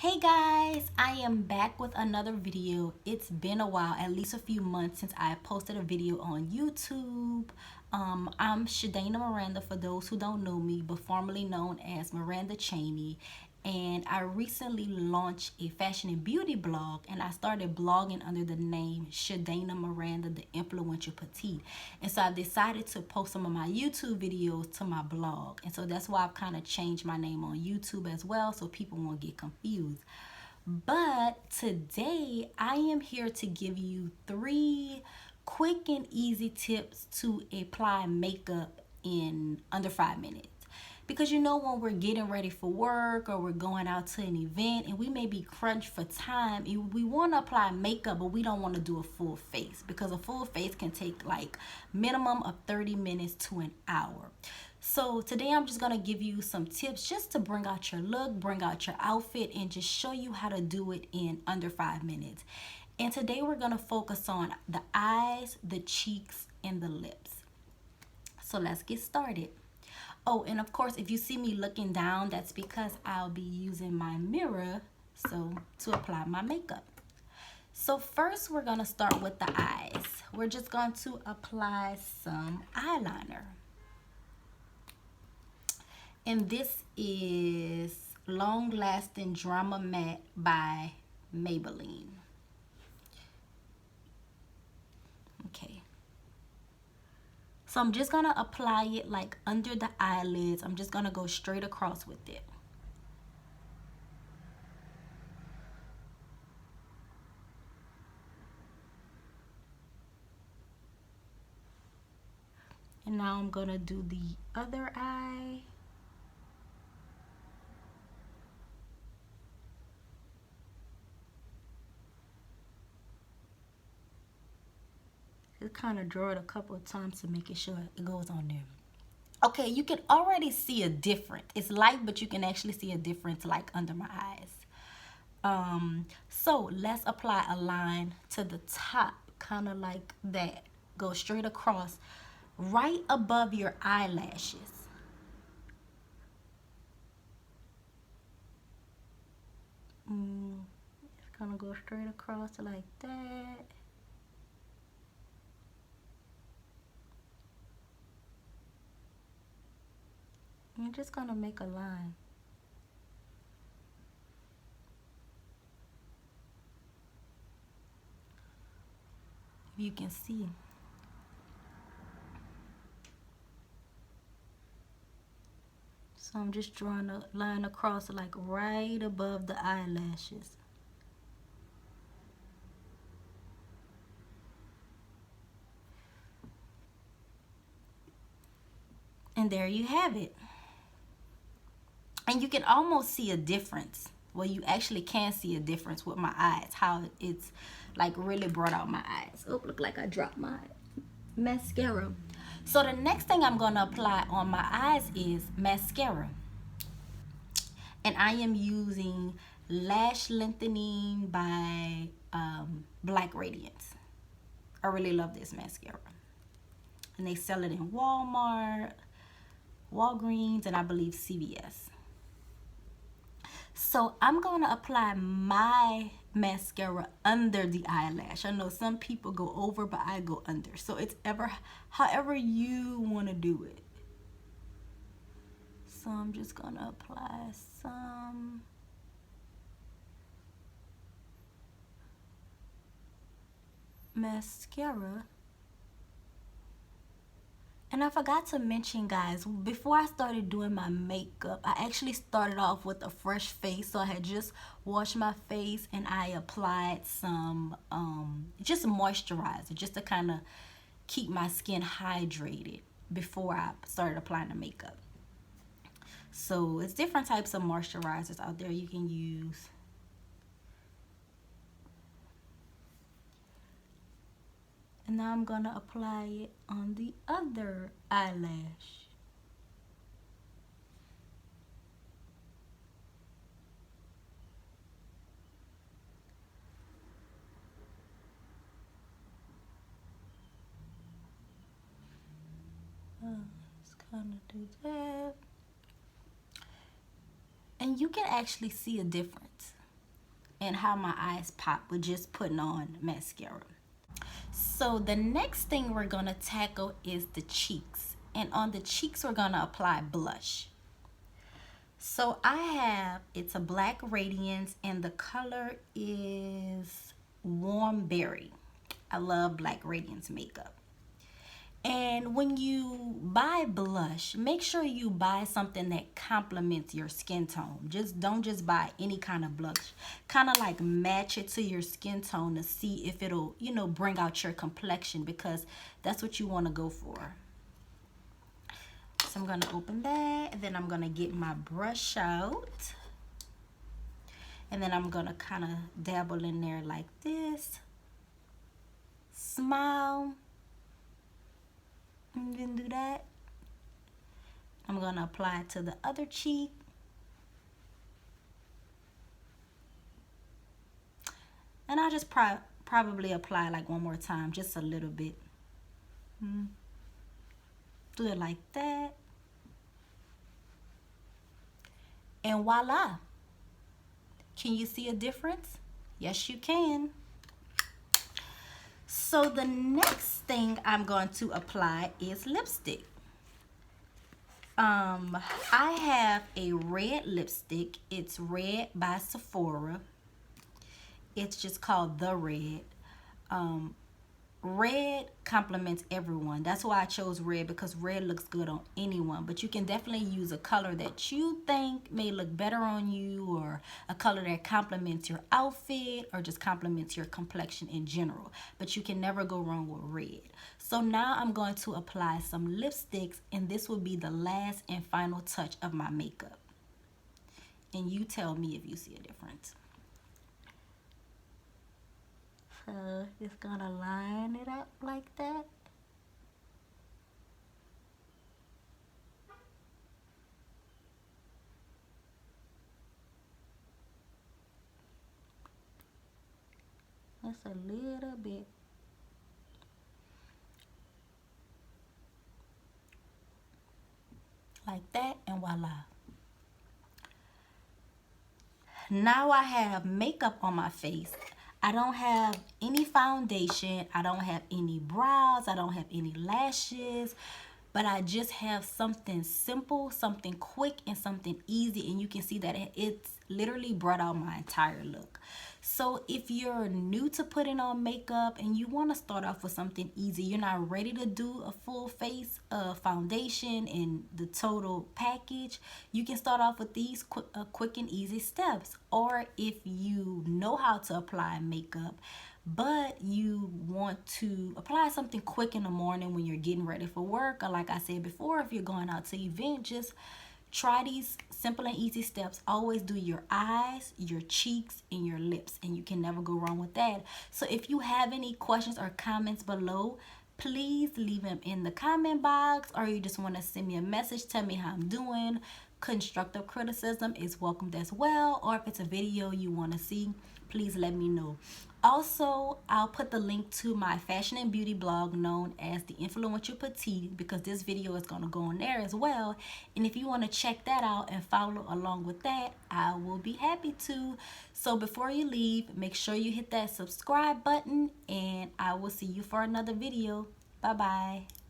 Hey guys, I am back with another video. It's been a while, at least a few months since I posted a video on YouTube. I'm Shadana Miranda for those who don't know me, but formerly known as Miranda Cheney. And I recently launched a fashion and beauty blog, and I started blogging under the name Shadana Miranda, the influential Petite. And so I decided to post some of my YouTube videos to my blog. And so that's why I've kind of changed my name on YouTube as well, so people won't get confused. But today I am here to give you 3 quick and easy tips to apply makeup in under 5 minutes. Because you know, when we're getting ready for work or we're going out to an event and we may be crunched for time, we want to apply makeup, but we don't want to do a full face because a full face can take like minimum of 30 minutes to an hour. So today I'm just going to give you some tips just to bring out your look, bring out your outfit, and just show you how to do it in under 5 minutes. And today we're going to focus on the eyes, the cheeks, and the lips. So let's get started. Oh, and of course, if you see me looking down, that's because I'll be using my mirror to apply my makeup. So first, we're going to start with the eyes. We're just going to apply some eyeliner. And this is Long Lasting Drama Matte by Maybelline. Okay. So I'm just going to apply it like under the eyelids. I'm just going to go straight across with it. And now I'm going to do the other eye. Just kind of draw it a couple of times to make sure it goes on there. Okay, you can already see a difference. It's light, but you can actually see a difference like under my eyes. So let's apply a line to the top, kind of like that. Go straight across, right above your eyelashes. It's gonna go straight across like that. You're just gonna make a line. You can see. So I'm just drawing a line across like right above the eyelashes. And there you have it. And you can almost see a difference. Well, you actually can see a difference with my eyes, how it's like really brought out my eyes. Oh, look like I dropped my mascara. So the next thing I'm gonna apply on my eyes is mascara. And I am using Lash Lengthening by Black Radiance. I really love this mascara. And they sell it in Walmart, Walgreens, and I believe CVS. So I'm going to apply my mascara under the eyelash. I know some people go over, but I go under. So it's however you want to do it. So I'm just going to apply some. Mascara. And I forgot to mention, guys, before I started doing my makeup, I actually started off with a fresh face. So I had just washed my face and I applied some just moisturizer just to kind of keep my skin hydrated before I started applying the makeup. So it's different types of moisturizers out there you can use. And now I'm gonna apply it on the other eyelash. Just kind of do that. And you can actually see a difference. and how my eyes pop with just putting on mascara. So the next thing we're gonna tackle is the cheeks. And on the cheeks, we're gonna apply blush. So I have, it's a black radiance and the color is warm berry. I love black radiance makeup. And when you buy blush, make sure you buy something that complements your skin tone. Don't just buy any kind of blush. Kind of like match it to your skin tone to see if it'll, bring out your complexion, because that's what you want to go for. So I'm going to open that, and then I'm going to get my brush out. And then I'm going to kind of dabble in there like this. Smile. And then do that. I'm going to apply it to the other cheek. And I'll just probably apply like one more time, just a little bit. Do it like that. And voila. Can you see a difference? Yes, you can. So the next thing I'm going to apply is lipstick. I have a red lipstick. It's Red by Sephora. It's just called The Red. Red complements everyone. That's why I chose red, because red looks good on anyone. But you can definitely use a color that you think may look better on you, or a color that complements your outfit, or just complements your complexion in general. But you can never go wrong with red. So now I'm going to apply some lipsticks, and this will be the last and final touch of my makeup. And you tell me if you see a difference. So just gonna line it up like that. Just a little bit. Like that, and voila. Now I have makeup on my face. I don't have any foundation. I don't have any brows. I don't have any lashes. But I just have something simple, something quick, and something easy. And you can see that it's literally brought out my entire look. So if you're new to putting on makeup and you want to start off with something easy, you're not ready to do a full face foundation and the total package, you can start off with these quick and easy steps. Or if you know how to apply makeup, but you want to apply something quick in the morning when you're getting ready for work, or like I said before, if you're going out to an event, just try these simple and easy steps. Always do your eyes, your cheeks, and your lips, and you can never go wrong with that. So if you have any questions or comments below, please leave them in the comment box, or you just want to send me a message, tell me how I'm doing. Constructive criticism is welcomed as well, or if it's a video you want to see, please let me know. Also, I'll put the link to my fashion and beauty blog known as The Influential Petite, because this video is going to go on there as well. And if you want to check that out and follow along with that, I will be happy to. So before you leave, make sure you hit that subscribe button, and I will see you for another video. Bye-bye.